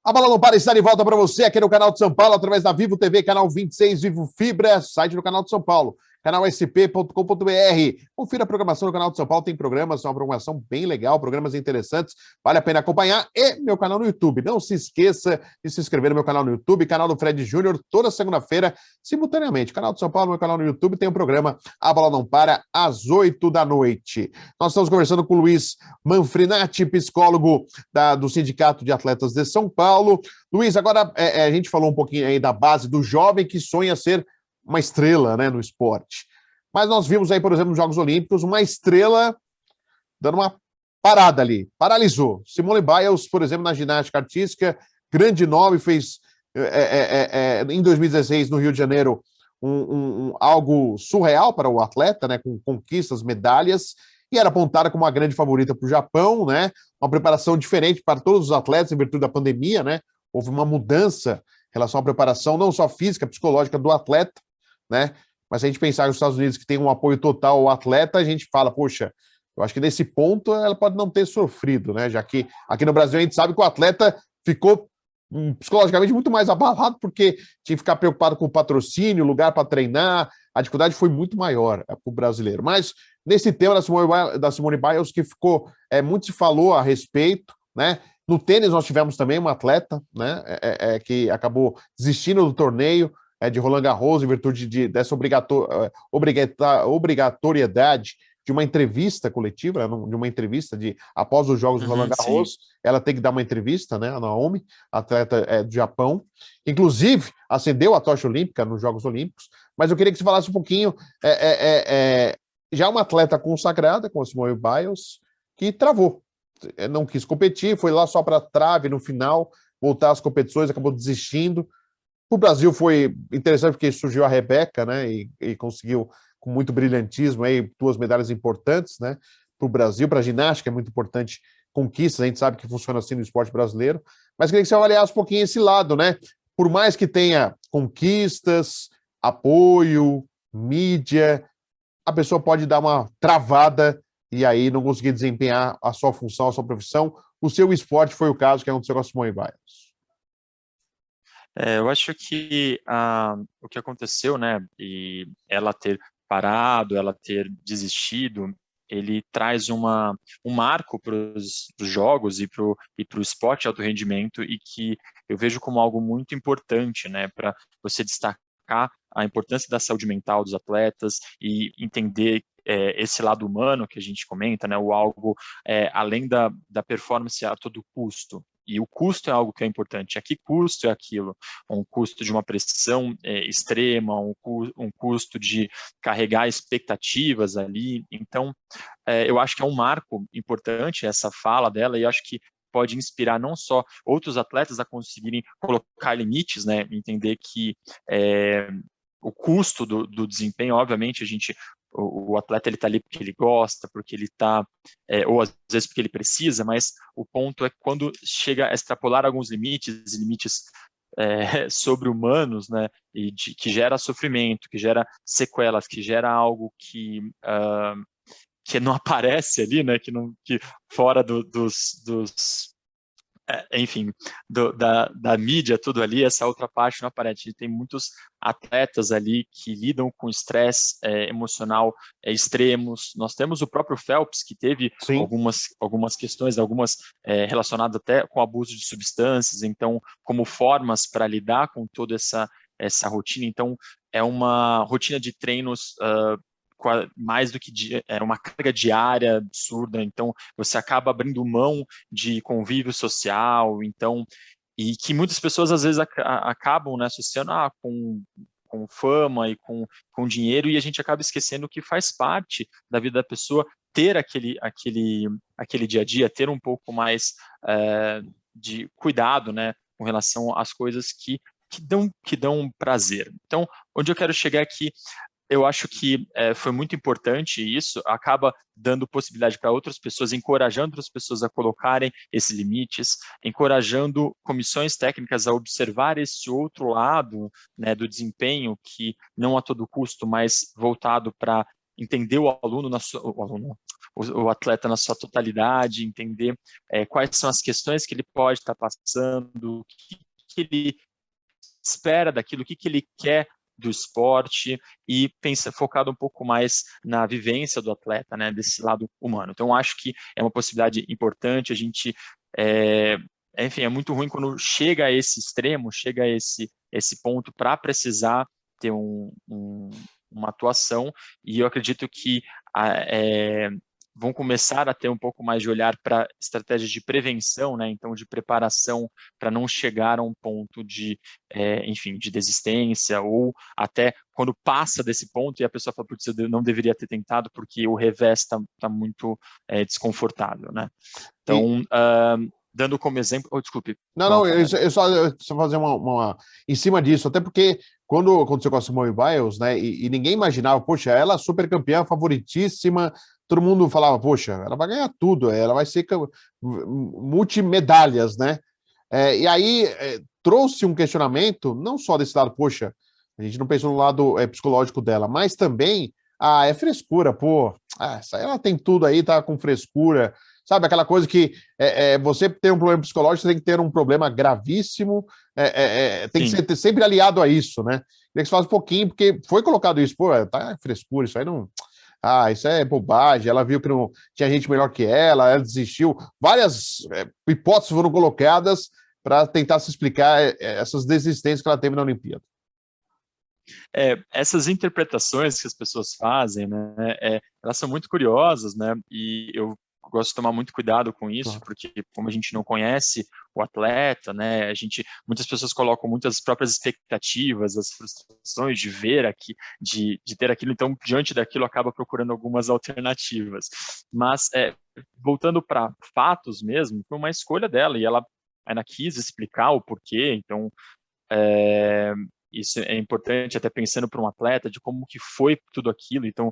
A bola não para, está de volta para você aqui no canal de São Paulo, através da Vivo TV, canal 26, Vivo Fibra, site do canal de São Paulo, canal sp.com.br. Confira a programação do canal de São Paulo, tem programas, uma programação bem legal, programas interessantes, vale a pena acompanhar. E meu canal no YouTube, não se esqueça de se inscrever no meu canal no YouTube, canal do Fred Júnior, toda segunda-feira, simultaneamente. Canal de São Paulo, meu canal no YouTube, tem um programa A Bola Não Para, às 8 da noite. Nós estamos conversando com o Luiz Manfrinati, psicólogo do Sindicato de Atletas de São Paulo. Luiz, agora a gente falou um pouquinho aí da base do jovem que sonha ser uma estrela, né, no esporte. Mas nós vimos aí, por exemplo, nos Jogos Olímpicos, uma estrela dando uma parada ali, paralisou. Simone Biles, por exemplo, na ginástica artística, grande nome, fez em 2016, no Rio de Janeiro, algo surreal para o atleta, né, com conquistas, medalhas, e era apontada como uma grande favorita para o Japão, né? Uma preparação diferente para todos os atletas em virtude da pandemia, né? Houve uma mudança em relação à preparação, não só física, psicológica do atleta, né? Mas se a gente pensar nos Estados Unidos, que tem um apoio total ao atleta, a gente fala, poxa, eu acho que nesse ponto ela pode não ter sofrido, né? Já que aqui no Brasil a gente sabe que o atleta ficou psicologicamente muito mais abalado, porque tinha que ficar preocupado com o patrocínio, lugar para treinar, a dificuldade foi muito maior para o brasileiro. Mas nesse tema da Simone Biles, que ficou, muito se falou a respeito, né? No tênis nós tivemos também uma atleta, né, que acabou desistindo do torneio de Roland Garros em virtude dessa obrigatoriedade de uma entrevista coletiva, de uma entrevista após os Jogos do Roland Garros, sim. Ela tem que dar uma entrevista, né, a Naomi, atleta do Japão, inclusive acendeu a tocha olímpica nos Jogos Olímpicos, mas eu queria que você falasse um pouquinho, já uma atleta consagrada, com a Simone Biles, que travou, não quis competir, foi lá só para trave no final, voltar às competições, acabou desistindo. O Brasil foi interessante porque surgiu a Rebeca, né, e conseguiu com muito brilhantismo aí 2 medalhas importantes, né, para o Brasil, para a ginástica é muito importante, conquistas, a gente sabe que funciona assim no esporte brasileiro, mas queria que você avaliasse um pouquinho esse lado, né, por mais que tenha conquistas, apoio, mídia, a pessoa pode dar uma travada e aí não conseguir desempenhar a sua função, a sua profissão. O seu esporte foi o caso que aconteceu com a Simone Biles. Eu acho que o que aconteceu, né, e ela ter parado, ela ter desistido, ele traz um marco para os jogos e para o esporte de alto rendimento e que eu vejo como algo muito importante, né, para você destacar a importância da saúde mental dos atletas e entender esse lado humano que a gente comenta, né, o algo além da performance a todo custo. E o custo é algo que é importante. A que custo é aquilo? Um custo de uma pressão extrema, um custo de carregar expectativas ali. Então, eu acho que é um marco importante essa fala dela e acho que pode inspirar não só outros atletas a conseguirem colocar limites, né? Entender que o custo do desempenho, obviamente, o atleta ele está ali porque ele gosta, porque ele está, ou às vezes porque ele precisa, mas o ponto é quando chega a extrapolar alguns limites sobre-humanos, né, e que gera sofrimento, que gera sequelas, que gera algo que não aparece ali, né, que fora enfim, da mídia, tudo ali, essa outra parte não aparece. Tem muitos atletas ali que lidam com estresse emocional extremos. Nós temos o próprio Phelps, que teve algumas questões, relacionadas até com abuso de substâncias, então, como formas para lidar com toda essa rotina. Então, é uma rotina de treinos mais do que uma carga diária absurda, então você acaba abrindo mão de convívio social, então, e que muitas pessoas às vezes acabam, né, associando com fama e com dinheiro, e a gente acaba esquecendo que faz parte da vida da pessoa ter aquele dia a dia, ter um pouco mais de cuidado, né, com relação às coisas que dão prazer. Então, onde eu quero chegar aqui, eu acho que foi muito importante isso, acaba dando possibilidade para outras pessoas, encorajando outras pessoas a colocarem esses limites, encorajando comissões técnicas a observar esse outro lado, né, do desempenho, que não a todo custo, mas voltado para entender o aluno, o atleta na sua totalidade, entender quais são as questões que ele pode estar passando, o que ele espera daquilo, o que ele quer do esporte, e focado um pouco mais na vivência do atleta, né, desse lado humano. Então, acho que é uma possibilidade importante. A gente, enfim, é muito ruim quando chega a esse extremo, chega a esse ponto para precisar ter uma atuação, e eu acredito que vão começar a ter um pouco mais de olhar para estratégias de prevenção, né? Então, de preparação para não chegar a um ponto de, enfim, de desistência, ou até quando passa desse ponto e a pessoa fala, putz, eu não deveria ter tentado porque o revés está muito desconfortável, né? Então, dando como exemplo... Oh, desculpe. Não, eu só fazer em cima disso, até porque quando aconteceu com a Simone Biles, né, e ninguém imaginava, poxa, ela é super campeã, favoritíssima, todo mundo falava, poxa, ela vai ganhar tudo, ela vai ser multimedalhas, né? E aí trouxe um questionamento, não só desse lado, poxa, a gente não pensou no lado psicológico dela, mas também, é frescura, pô, ela tem tudo aí, tá com frescura, sabe, aquela coisa que você ter um problema psicológico, você tem que ter um problema gravíssimo, tem que ser sempre aliado a isso, né? Queria que você falasse um pouquinho, porque foi colocado isso, pô, tá frescura, isso aí não... isso é bobagem, ela viu que não tinha gente melhor que ela desistiu. Várias hipóteses foram colocadas para tentar se explicar essas desistências que ela teve na Olimpíada. Essas interpretações que as pessoas fazem, né, elas são muito curiosas, né, e eu gosto de tomar muito cuidado com isso, porque como a gente não conhece o atleta, né, muitas pessoas colocam muitas próprias expectativas, as frustrações de ver aqui, de ter aquilo, então diante daquilo acaba procurando algumas alternativas. Mas voltando para fatos mesmo, foi uma escolha dela, e ela quis explicar o porquê, então isso é importante, até pensando para um atleta, de como que foi tudo aquilo. Então,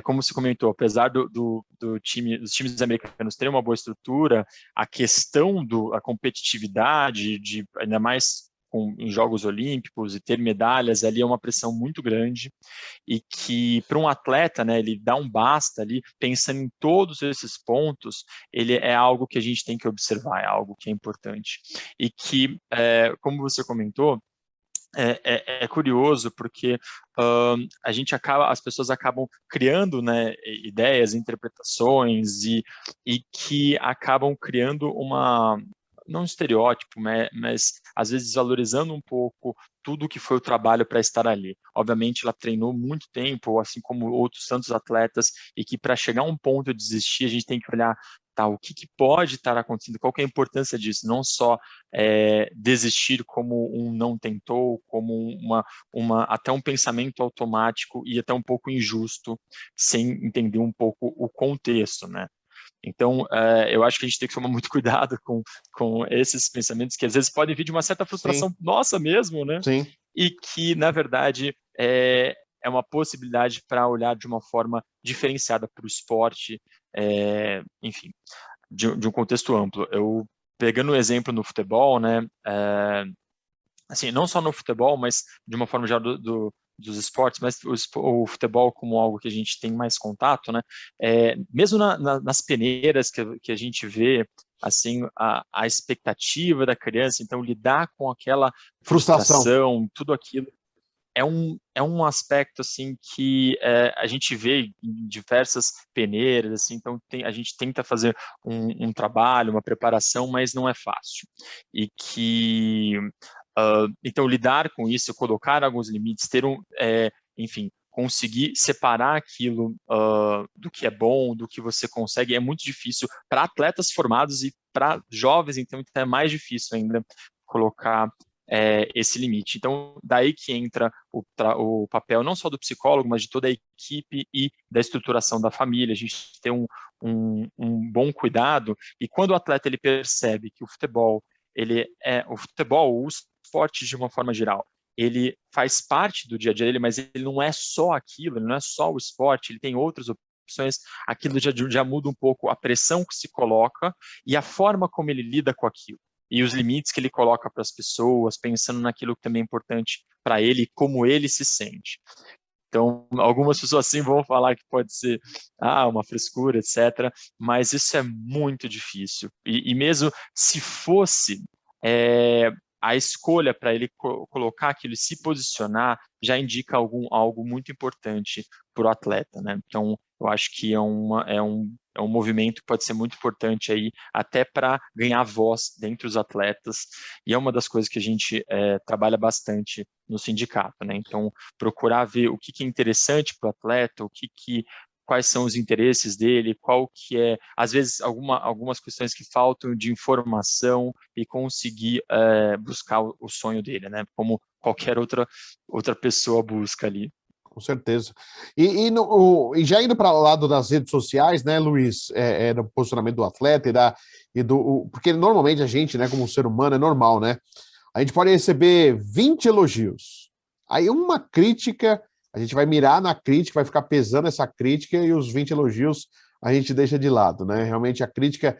como se comentou, apesar dos times americanos terem uma boa estrutura, a questão da competitividade, ainda mais em Jogos Olímpicos, e ter medalhas ali é uma pressão muito grande, e que para um atleta, né, ele dá um basta ali, pensando em todos esses pontos, ele é algo que a gente tem que observar, é algo que é importante. E que, como você comentou, é curioso porque as pessoas acabam criando, né, ideias, interpretações, e que acabam criando não um estereótipo, mas às vezes desvalorizando um pouco tudo que foi o trabalho para estar ali. Obviamente ela treinou muito tempo, assim como outros tantos atletas, e que para chegar a um ponto de desistir, a gente tem que olhar, tá, o que pode estar acontecendo, qual que é a importância disso, não só desistir como um não tentou, como até um pensamento automático e até um pouco injusto, sem entender um pouco o contexto, né? Então, eu acho que a gente tem que tomar muito cuidado com esses pensamentos, que às vezes podem vir de uma certa frustração nossa mesmo, né? Sim. E que, na verdade, é uma possibilidade para olhar de uma forma diferenciada para o esporte, enfim, de um contexto amplo. Eu, pegando o exemplo no futebol, né, assim, não só no futebol, mas de uma forma geral dos esportes, mas o futebol como algo que a gente tem mais contato, né, mesmo nas peneiras que a gente vê, assim, a expectativa da criança, então lidar com aquela frustração, tudo aquilo, é um aspecto, assim, que a gente vê em diversas peneiras, assim, então a gente tenta fazer um trabalho, uma preparação, mas não é fácil. E que, então, lidar com isso, colocar alguns limites, enfim, conseguir separar aquilo do que é bom, do que você consegue, é muito difícil para atletas formados, e para jovens, então é mais difícil ainda colocar esse limite. Então, daí que entra o papel não só do psicólogo, mas de toda a equipe e da estruturação da família. A gente tem um bom cuidado, e quando o atleta ele percebe que o futebol, o esporte de uma forma geral, ele faz parte do dia a dia dele, mas ele não é só aquilo, ele não é só o esporte, ele tem outras opções, aquilo já muda um pouco a pressão que se coloca e a forma como ele lida com aquilo, e os limites que ele coloca para as pessoas, pensando naquilo que também é importante para ele, como ele se sente. Então, algumas pessoas assim vão falar que pode ser uma frescura, etc., mas isso é muito difícil. E mesmo se fosse, a escolha para ele colocar aquilo e se posicionar já indica algo muito importante para o atleta, né? Então, eu acho que é um movimento que pode ser muito importante aí, até para ganhar voz dentre os atletas, e é uma das coisas que a gente trabalha bastante no sindicato, né? Então, procurar ver o que é interessante para o atleta, quais são os interesses dele, qual que é, às vezes, algumas questões que faltam de informação e conseguir buscar o sonho dele, né? Como qualquer outra pessoa busca ali. Com certeza. E já indo para o lado das redes sociais, né, Luiz, do posicionamento do atleta porque normalmente a gente, né, como ser humano, é normal, né? A gente pode receber 20 elogios. Aí uma crítica, a gente vai mirar na crítica, vai ficar pesando essa crítica e os 20 elogios a gente deixa de lado, né? Realmente a crítica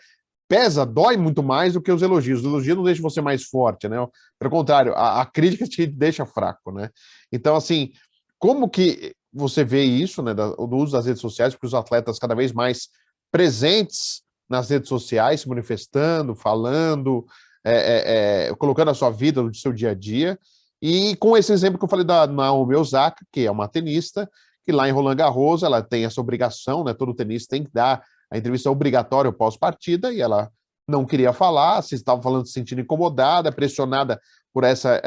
pesa, dói muito mais do que os elogios. Os elogios não deixam você mais forte, né? Pelo contrário, a crítica te deixa fraco, né? Então, assim, como que você vê isso, né, do uso das redes sociais, porque os atletas cada vez mais presentes nas redes sociais, se manifestando, falando, colocando a sua vida no seu dia a dia, e com esse exemplo que eu falei da Naomi Osaka, que é uma tenista, que lá em Roland Garros ela tem essa obrigação, né, todo tenista tem que dar a entrevista obrigatória pós-partida, e ela não queria falar, se estava falando se sentindo incomodada, pressionada por essa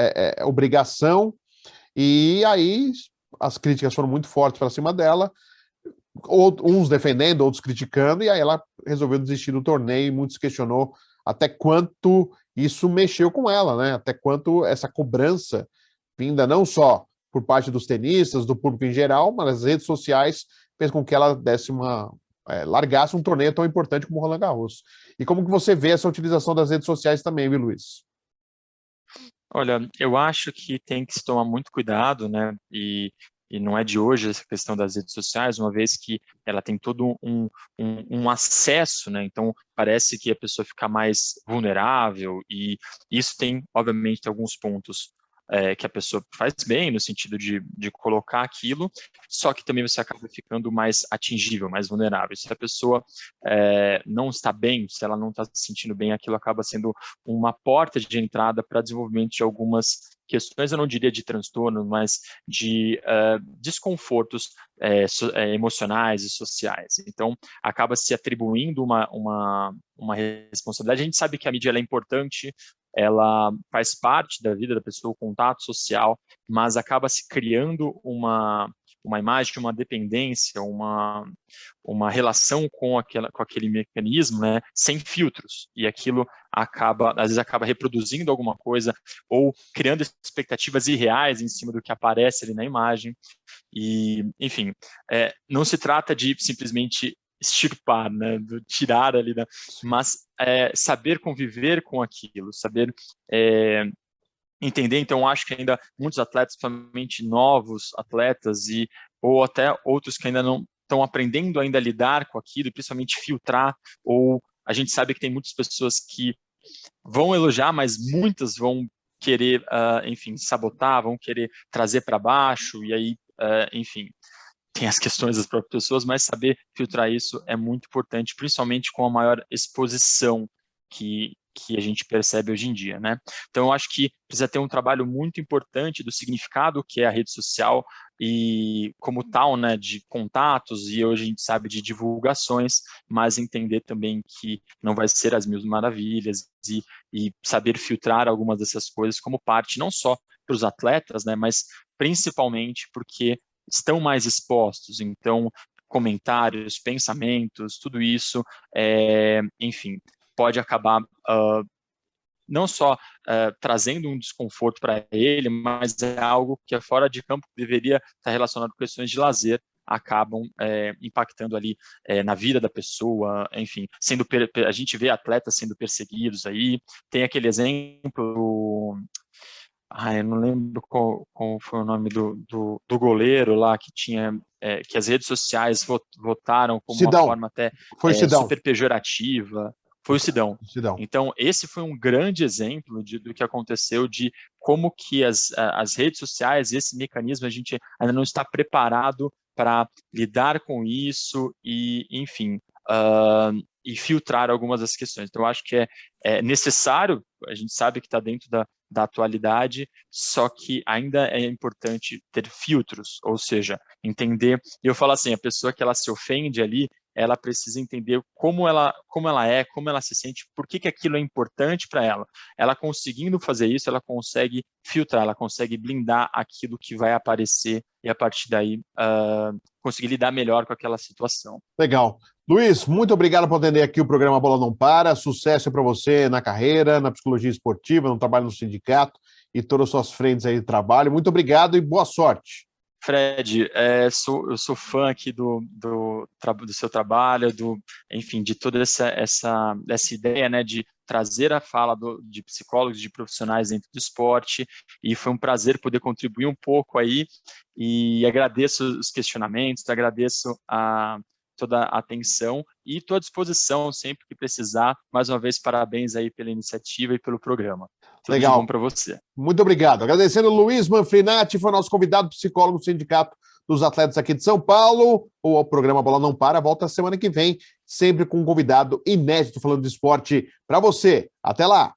obrigação, e aí as críticas foram muito fortes para cima dela, uns defendendo, outros criticando, e aí ela resolveu desistir do torneio, e muitos questionou até quanto isso mexeu com ela, né? Até quanto essa cobrança vinda não só por parte dos tenistas, do público em geral, mas as redes sociais fez com que ela largasse um torneio tão importante como o Roland Garros. E como que você vê essa utilização das redes sociais também, viu, Luiz? Olha, eu acho que tem que se tomar muito cuidado, né? E não é de hoje essa questão das redes sociais, uma vez que ela tem todo um acesso, né? Então, parece que a pessoa fica mais vulnerável, e isso tem, obviamente, alguns pontos que a pessoa faz bem, no sentido de colocar aquilo, só que também você acaba ficando mais atingível, mais vulnerável. Se a pessoa não está bem, se ela não está se sentindo bem, aquilo acaba sendo uma porta de entrada para desenvolvimento de algumas questões, eu não diria de transtorno, mas de desconfortos emocionais e sociais. Então, acaba se atribuindo uma responsabilidade. A gente sabe que a mídia ela é importante, ela faz parte da vida da pessoa, o contato social, mas acaba se criando uma imagem, uma dependência, uma relação com aquele mecanismo, né, sem filtros, e aquilo às vezes acaba reproduzindo alguma coisa ou criando expectativas irreais em cima do que aparece ali na imagem. E, enfim, não se trata de simplesmente extirpar, né, tirar ali, né, mas saber conviver com aquilo, saber entender. Então, acho que ainda muitos atletas, principalmente novos atletas, ou até outros que ainda não estão aprendendo ainda a lidar com aquilo, principalmente filtrar, ou a gente sabe que tem muitas pessoas que vão elogiar, mas muitas vão querer, enfim, sabotar, vão querer trazer para baixo, e aí, enfim, tem as questões das próprias pessoas, mas saber filtrar isso é muito importante, principalmente com a maior exposição que a gente percebe hoje em dia, né? Então, eu acho que precisa ter um trabalho muito importante do significado que é a rede social e como tal, né, de contatos, e hoje a gente sabe de divulgações, mas entender também que não vai ser as mil maravilhas, e saber filtrar algumas dessas coisas como parte, não só para os atletas, né, mas principalmente porque estão mais expostos, então comentários, pensamentos, tudo isso, enfim, pode acabar não só trazendo um desconforto para ele, mas é algo que é fora de campo, que deveria estar relacionado com questões de lazer, acabam impactando ali na vida da pessoa, enfim, a gente vê atletas sendo perseguidos aí, tem aquele exemplo, eu não lembro qual foi o nome do goleiro lá que tinha, que as redes sociais votaram como uma Sidão. forma até Foi o Sidão. super pejorativa, foi o Sidão. Sidão. Então, esse foi um grande exemplo do que aconteceu de como que as redes sociais, esse mecanismo, a gente ainda não está preparado para lidar com isso e, enfim, e filtrar algumas das questões. Então, eu acho que é necessário, a gente sabe que está dentro da atualidade, só que ainda é importante ter filtros, ou seja, entender, e eu falo assim, a pessoa que ela se ofende ali, ela precisa entender como ela é, como ela se sente, por que aquilo é importante para ela. Ela conseguindo fazer isso, ela consegue filtrar, ela consegue blindar aquilo que vai aparecer e a partir daí conseguir lidar melhor com aquela situação. Legal. Luiz, muito obrigado por atender aqui o programa Bola Não Para. Sucesso para você na carreira, na psicologia esportiva, no trabalho no sindicato e todas as suas frentes aí de trabalho. Muito obrigado e boa sorte. Fred, eu sou fã aqui do seu trabalho, enfim, de toda essa ideia, né, de trazer a fala de psicólogos, de profissionais dentro do esporte, e foi um prazer poder contribuir um pouco aí, e agradeço os questionamentos, agradeço toda a atenção e estou à disposição sempre que precisar. Mais uma vez, parabéns aí pela iniciativa e pelo programa. Tudo de bom para você. Muito obrigado. Agradecendo o Luiz Manfrinati, foi nosso convidado psicólogo do Sindicato dos Atletas aqui de São Paulo. O programa Bola Não Para volta semana que vem, sempre com um convidado inédito falando de esporte para você. Até lá!